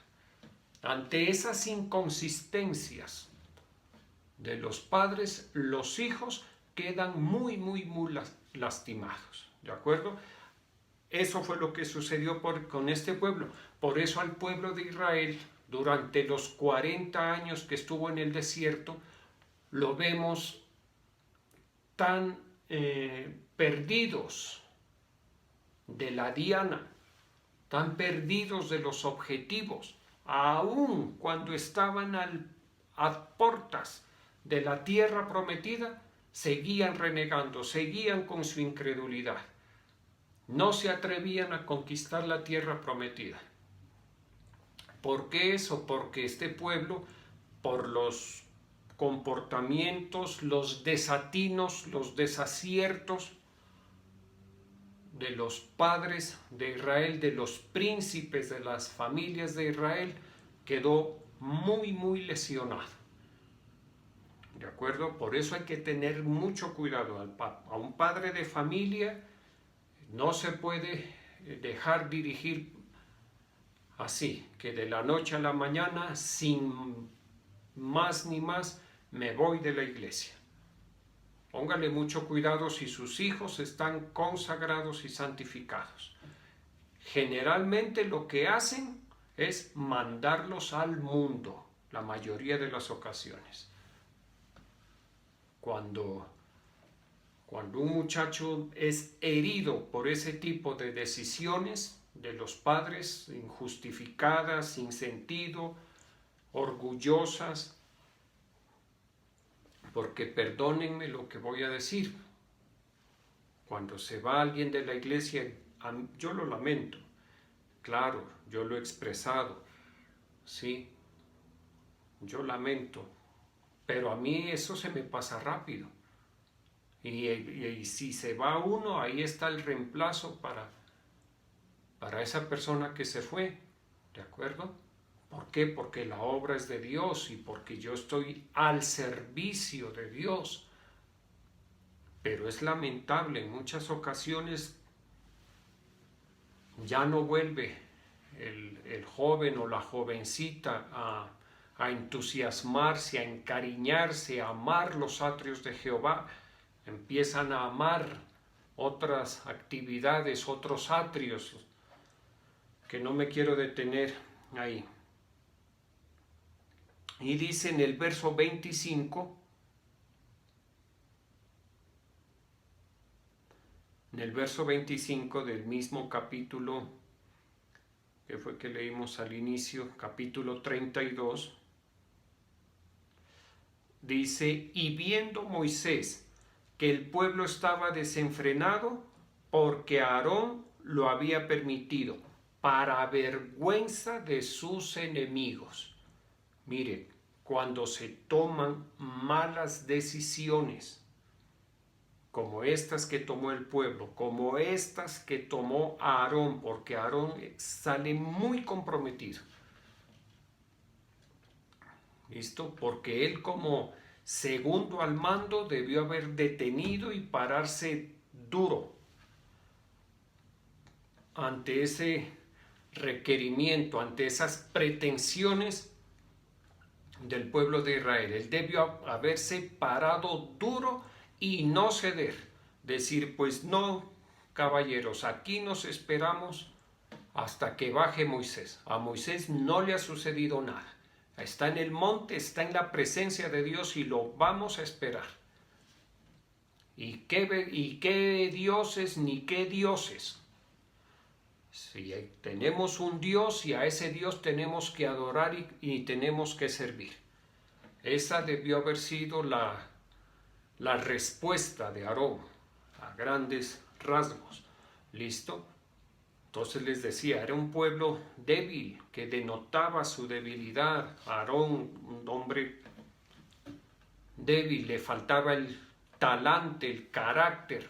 Ante esas inconsistencias de los padres, los hijos quedan muy lastimados. ¿De acuerdo? Eso fue lo que sucedió con este pueblo. Por eso al pueblo de Israel, durante los 40 años que estuvo en el desierto, lo vemos tan perdidos de la diana, tan perdidos de los objetivos, aun cuando estaban a puertas de la tierra prometida, seguían renegando, seguían con su incredulidad. No se atrevían a conquistar la tierra prometida. ¿Por qué eso? Porque este pueblo, por los comportamientos, los desatinos, los desaciertos de los padres de Israel, de los príncipes de las familias de Israel, quedó muy lesionado. ¿De acuerdo? Por eso hay que tener mucho cuidado. A un padre de familia no se puede dejar dirigir así, que de la noche a la mañana, sin más ni más, me voy de la iglesia. Póngale mucho cuidado si sus hijos están consagrados y santificados. Generalmente lo que hacen es mandarlos al mundo, la mayoría de las ocasiones. Cuando un muchacho es herido por ese tipo de decisiones de los padres, injustificadas, sin sentido, orgullosas, porque perdónenme lo que voy a decir, cuando se va alguien de la iglesia, yo lo lamento, claro, yo lo he expresado, sí, yo lamento, pero a mí eso se me pasa rápido. Y si se va uno, ahí está el reemplazo para esa persona que se fue, ¿de acuerdo? ¿Por qué? Porque la obra es de Dios y porque yo estoy al servicio de Dios. Pero es lamentable, en muchas ocasiones ya no vuelve el joven o la jovencita a entusiasmarse, a encariñarse, a amar los atrios de Jehová. Empiezan a amar otras actividades, otros atrios, que no me quiero detener ahí. Y dice en el verso 25, del mismo capítulo, que fue que leímos al inicio, capítulo 32, dice, y viendo Moisés que el pueblo estaba desenfrenado, porque Aarón lo había permitido, para vergüenza de sus enemigos. Mire, cuando se toman malas decisiones, como estas que tomó el pueblo, como estas que tomó Aarón, porque Aarón sale muy comprometido. ¿Listo? Porque él como segundo al mando debió haber detenido y pararse duro ante ese requerimiento, ante esas pretensiones del pueblo de Israel. Él debió haberse parado duro y no ceder. Decir, pues no, caballeros, aquí nos esperamos hasta que baje Moisés. A Moisés no le ha sucedido nada. Está en el monte, está en la presencia de Dios y lo vamos a esperar. ¿Y qué dioses ni qué dioses? Si tenemos un Dios y a ese Dios tenemos que adorar y tenemos que servir. Esa debió haber sido la respuesta de Aarón a grandes rasgos. ¿Listo? Entonces les decía, era un pueblo débil que denotaba su debilidad. Aarón, un hombre débil, le faltaba el talante, el carácter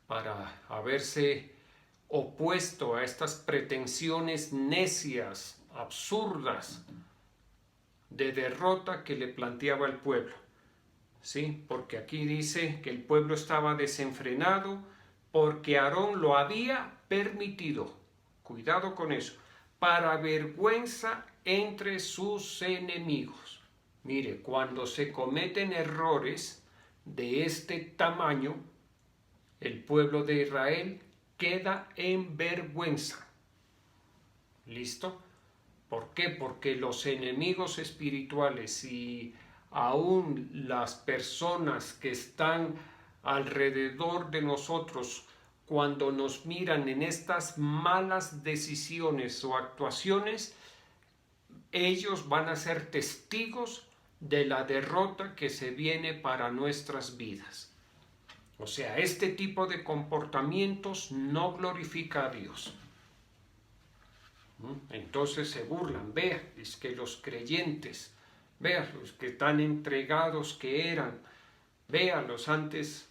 para haberse opuesto a estas pretensiones necias, absurdas, de derrota que le planteaba el pueblo. ¿Sí? Porque aquí dice que el pueblo estaba desenfrenado porque Aarón lo había permitido. Cuidado con eso. Para vergüenza entre sus enemigos. Mire, cuando se cometen errores de este tamaño, el pueblo de Israel queda en vergüenza. ¿Listo? ¿Por qué? Porque los enemigos espirituales y aún las personas que están alrededor de nosotros, cuando nos miran en estas malas decisiones o actuaciones, ellos van a ser testigos de la derrota que se viene para nuestras vidas. O sea, este tipo de comportamientos no glorifica a Dios. Entonces se burlan. Vean, es que los creyentes, vean los que tan entregados que eran, véanlos, antes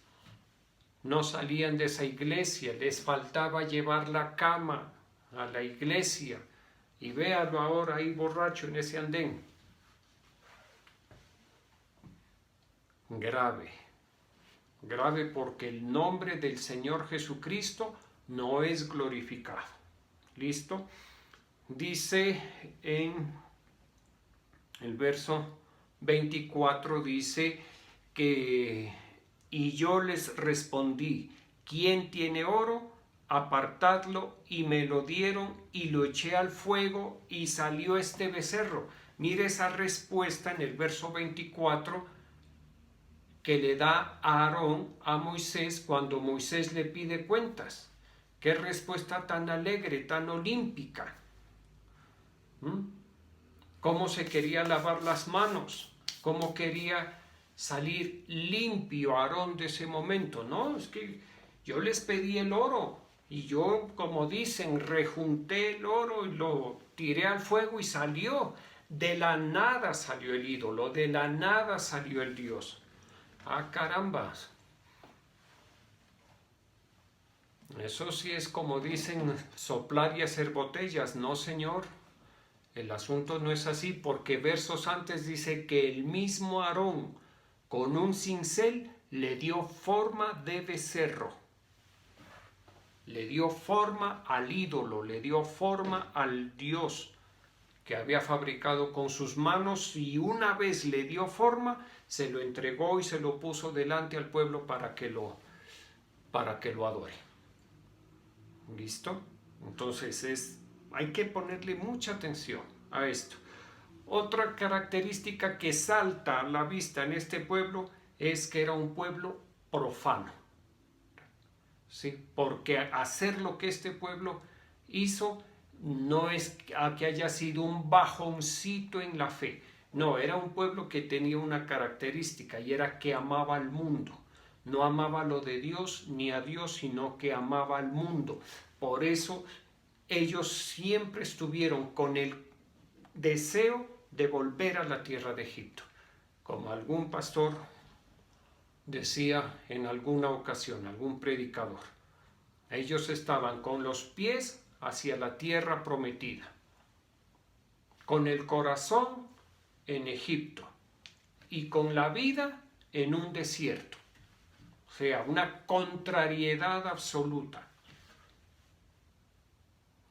no salían de esa iglesia, les faltaba llevar la cama a la iglesia, y véanlo ahora ahí borracho en ese andén. Grave, grave, porque el nombre del Señor Jesucristo no es glorificado. ¿Listo? Dice en el verso 24, dice que Y yo les respondí, ¿quién tiene oro? Apartadlo, y me lo dieron, y lo eché al fuego, y salió este becerro. Mire esa respuesta en el verso 24 que le da a Aarón a Moisés cuando Moisés le pide cuentas. Qué respuesta tan alegre, tan olímpica. Cómo se quería lavar las manos, cómo quería salir limpio Aarón de ese momento. No, es que yo les pedí el oro y yo, como dicen, rejunté el oro y lo tiré al fuego y salió. De la nada salió el ídolo, de la nada salió el Dios. ¡Ah, carambas! Eso sí es como dicen, soplar y hacer botellas. No, señor. El asunto no es así, porque versos antes dice que el mismo Aarón con un cincel le dio forma de becerro. Le dio forma al ídolo, le dio forma al Dios que había fabricado con sus manos, y una vez le dio forma, se lo entregó y se lo puso delante al pueblo para que lo adore. ¿Listo? Entonces hay que ponerle mucha atención a esto. Otra característica que salta a la vista en este pueblo es que era un pueblo profano. ¿Sí? Porque hacer lo que este pueblo hizo no es que haya sido un bajoncito en la fe. No, era un pueblo que tenía una característica, y era que amaba al mundo. No amaba lo de Dios ni a Dios, sino que amaba al mundo. Por eso ellos siempre estuvieron con el deseo de volver a la tierra de Egipto. Como algún pastor decía en alguna ocasión, algún predicador, ellos estaban con los pies hacia la tierra prometida, con el corazón en Egipto y con la vida en un desierto. O sea, una contrariedad absoluta.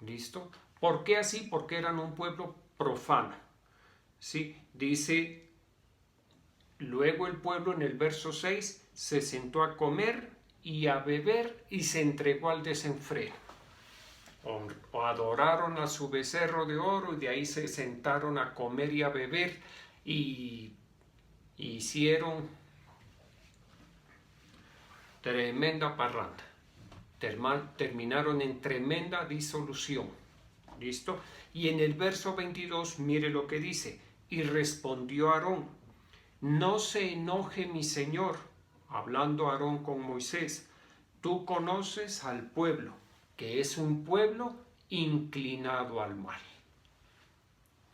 ¿Listo? ¿Por qué así? Porque eran un pueblo profano. ¿Sí? Dice, luego el pueblo en el verso 6 se sentó a comer y a beber y se entregó al desenfreno. O adoraron a su becerro de oro, y de ahí se sentaron a comer y a beber, y hicieron tremenda parranda. Terminaron en tremenda disolución. ¿Listo? Y en el verso 22, mire lo que dice. Y respondió Aarón, no se enoje mi señor, hablando Aarón con Moisés, tú conoces al pueblo, que es un pueblo inclinado al mal.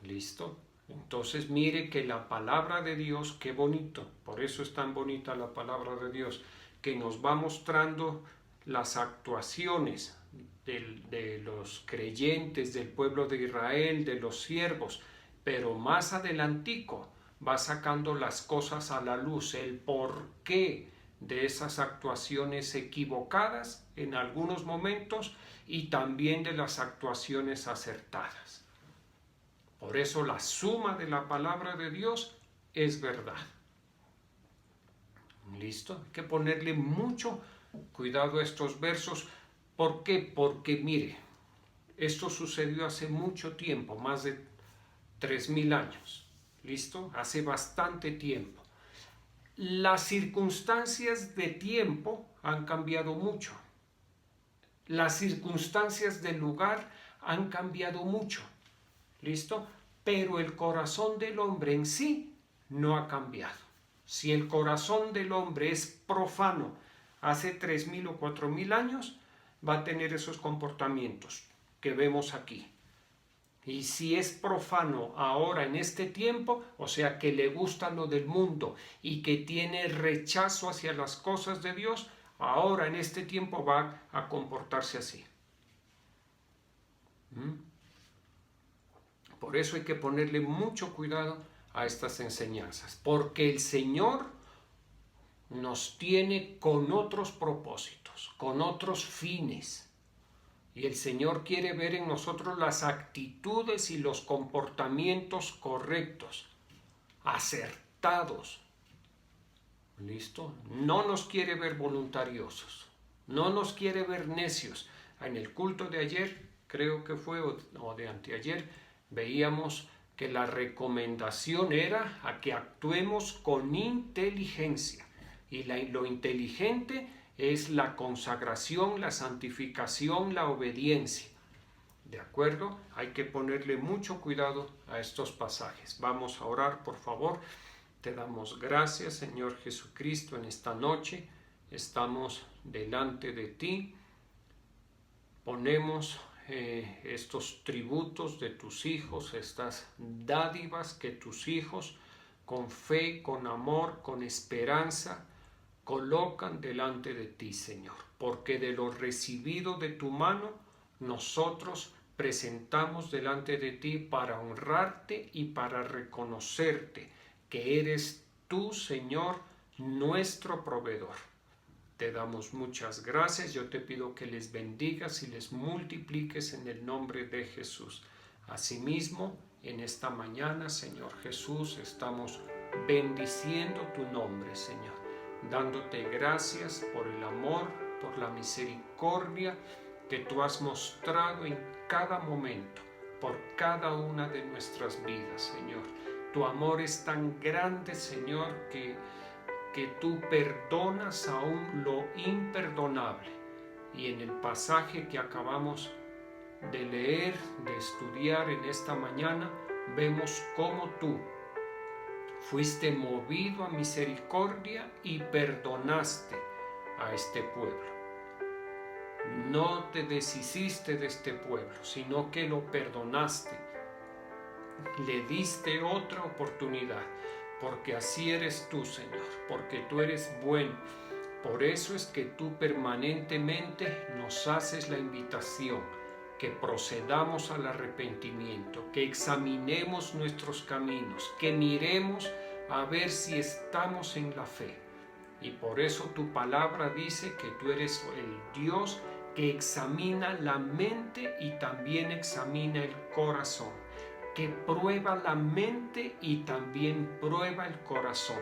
¿Listo? Entonces mire que la palabra de Dios, qué bonito, por eso es tan bonita la palabra de Dios, que nos va mostrando las actuaciones de los creyentes, del pueblo de Israel, de los siervos, pero más adelantico va sacando las cosas a la luz, el porqué de esas actuaciones equivocadas en algunos momentos y también de las actuaciones acertadas. Por eso la suma de la palabra de Dios es verdad. ¿Listo? Hay que ponerle mucho cuidado a estos versos. ¿Por qué? Porque mire, esto sucedió hace mucho tiempo, más de 3000 años. ¿Listo? Hace bastante tiempo. Las circunstancias de tiempo han cambiado mucho. Las circunstancias del lugar han cambiado mucho. ¿Listo? Pero el corazón del hombre en sí no ha cambiado. Si el corazón del hombre es profano hace 3000 o 4000 años, va a tener esos comportamientos que vemos aquí. Y si es profano ahora en este tiempo, o sea que le gusta lo del mundo y que tiene rechazo hacia las cosas de Dios, ahora en este tiempo va a comportarse así. Por eso hay que ponerle mucho cuidado a estas enseñanzas, porque el Señor nos tiene con otros propósitos, con otros fines. Y el Señor quiere ver en nosotros las actitudes y los comportamientos correctos, acertados. ¿Listo? No nos quiere ver voluntariosos, no nos quiere ver necios. En el culto de ayer, creo que fue, o de anteayer, veíamos que la recomendación era a que actuemos con inteligencia. Y lo inteligente es la consagración, la santificación, la obediencia. ¿De acuerdo? Hay que ponerle mucho cuidado a estos pasajes. Vamos a orar, por favor. Te damos gracias, Señor Jesucristo, en esta noche. Estamos delante de ti. Ponemos estos tributos de tus hijos, estas dádivas que tus hijos, con fe, con amor, con esperanza, colocan delante de ti, Señor. Porque de lo recibido de tu mano, nosotros presentamos delante de ti para honrarte y para reconocerte que eres tú, Señor, nuestro proveedor. Te damos muchas gracias. Yo te pido que les bendigas y les multipliques en el nombre de Jesús. Asimismo, en esta mañana, Señor Jesús, estamos bendiciendo tu nombre, Señor, dándote gracias por el amor, por la misericordia que tú has mostrado en cada momento, por cada una de nuestras vidas, Señor. Tu amor es tan grande, Señor, que tú perdonas aún lo imperdonable. Y en el pasaje que acabamos de leer, de estudiar en esta mañana, vemos cómo tú fuiste movido a misericordia y perdonaste a este pueblo. No te deshiciste de este pueblo, sino que lo perdonaste. Le diste otra oportunidad, porque así eres tú, Señor, porque tú eres bueno. Por eso es que tú permanentemente nos haces la invitación, que procedamos al arrepentimiento, que examinemos nuestros caminos, que miremos a ver si estamos en la fe. Y por eso tu palabra dice que tú eres el Dios que examina la mente y también examina el corazón, que prueba la mente y también prueba el corazón,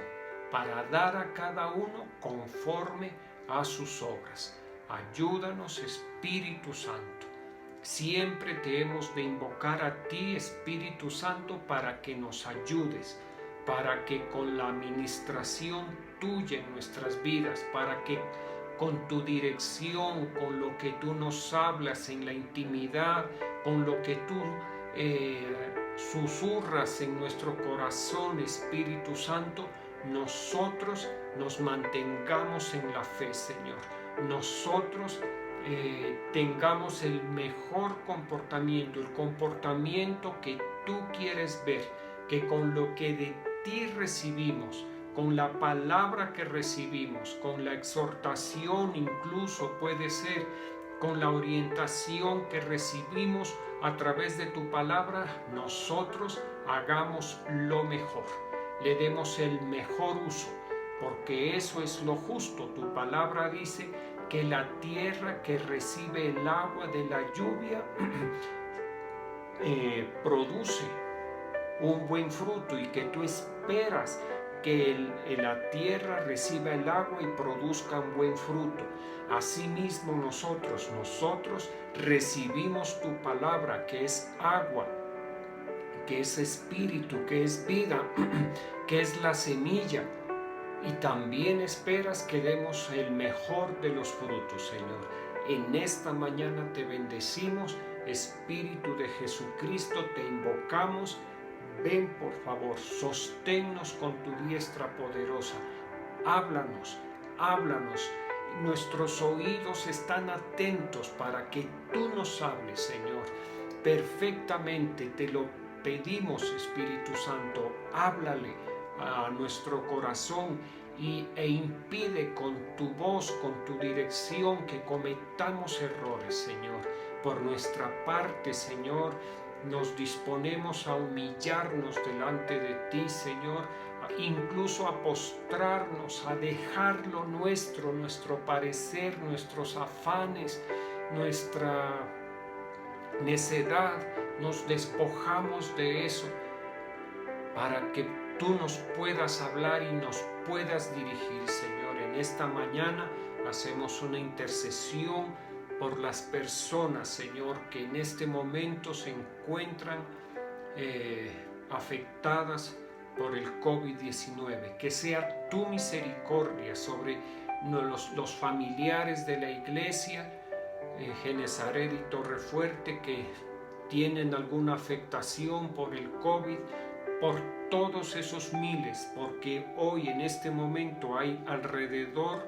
para dar a cada uno conforme a sus obras. Ayúdanos, Espíritu Santo. Siempre te hemos de invocar a ti, Espíritu Santo, para que nos ayudes, para que con la administración tuya en nuestras vidas, para que con tu dirección, con lo que tú nos hablas en la intimidad, con lo que tú susurras en nuestro corazón, Espíritu Santo, nosotros nos mantengamos en la fe, Señor. Nosotros tengamos el mejor comportamiento, el comportamiento que tú quieres ver, que con lo que de ti recibimos, con la palabra que recibimos, con la exhortación incluso puede ser, con la orientación que recibimos a través de tu palabra, nosotros hagamos lo mejor, le demos el mejor uso, porque eso es lo justo. Tu palabra dice que la tierra que recibe el agua de la lluvia produce un buen fruto, y que tú esperas que la tierra reciba el agua y produzca un buen fruto. Asimismo nosotros recibimos tu palabra, que es agua, que es espíritu, que es vida, que es la semilla, y también esperas que demos el mejor de los frutos, Señor. En esta mañana te bendecimos, Espíritu de Jesucristo, te invocamos. Ven, por favor, sosténnos con tu diestra poderosa. Háblanos, háblanos. Nuestros oídos están atentos para que tú nos hables, Señor. Perfectamente te lo pedimos, Espíritu Santo. Háblale a nuestro corazón e impide con tu voz, con tu dirección, que cometamos errores, Señor. Por nuestra parte, Señor, nos disponemos a humillarnos delante de ti, Señor, incluso a postrarnos, a dejar lo nuestro, nuestro parecer, nuestros afanes, nuestra necedad. Nos despojamos de eso para que tú nos puedas hablar y nos puedas dirigir, Señor. En esta mañana hacemos una intercesión por las personas, Señor, que en este momento se encuentran afectadas por el COVID-19. Que sea tu misericordia sobre los familiares de la iglesia, Genesaret y Torrefuerte, que tienen alguna afectación por el COVID, por todos esos miles, porque hoy en este momento hay alrededor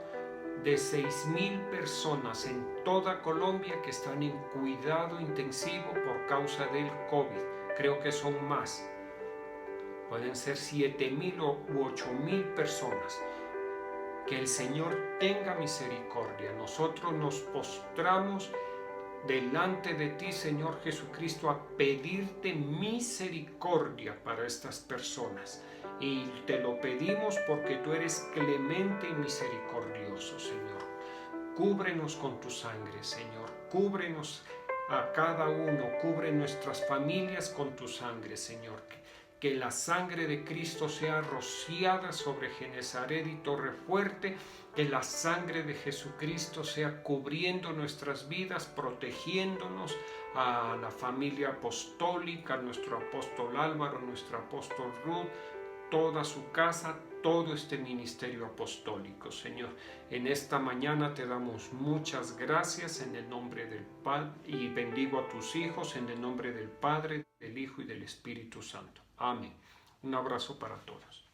de 6,000 personas en toda Colombia que están en cuidado intensivo por causa del COVID. Creo que son más. Pueden ser 7,000 u 8,000 personas. Que el Señor tenga misericordia. Nosotros nos postramos delante de ti, Señor Jesucristo, a pedirte misericordia para estas personas. Y te lo pedimos porque tú eres clemente y misericordioso, Señor. Cúbrenos con tu sangre, Señor. Cúbrenos a cada uno. Cubre nuestras familias con tu sangre, Señor. Que la sangre de Cristo sea rociada sobre Genesaret y Torrefuerte, que la sangre de Jesucristo sea cubriendo nuestras vidas, protegiéndonos, a la familia apostólica, a nuestro apóstol Álvaro, nuestro apóstol Ruth, toda su casa, todo este ministerio apostólico, Señor. En esta mañana te damos muchas gracias en el nombre del Padre, y bendigo a tus hijos en el nombre del Padre, del Hijo y del Espíritu Santo. Amén. Un abrazo para todos.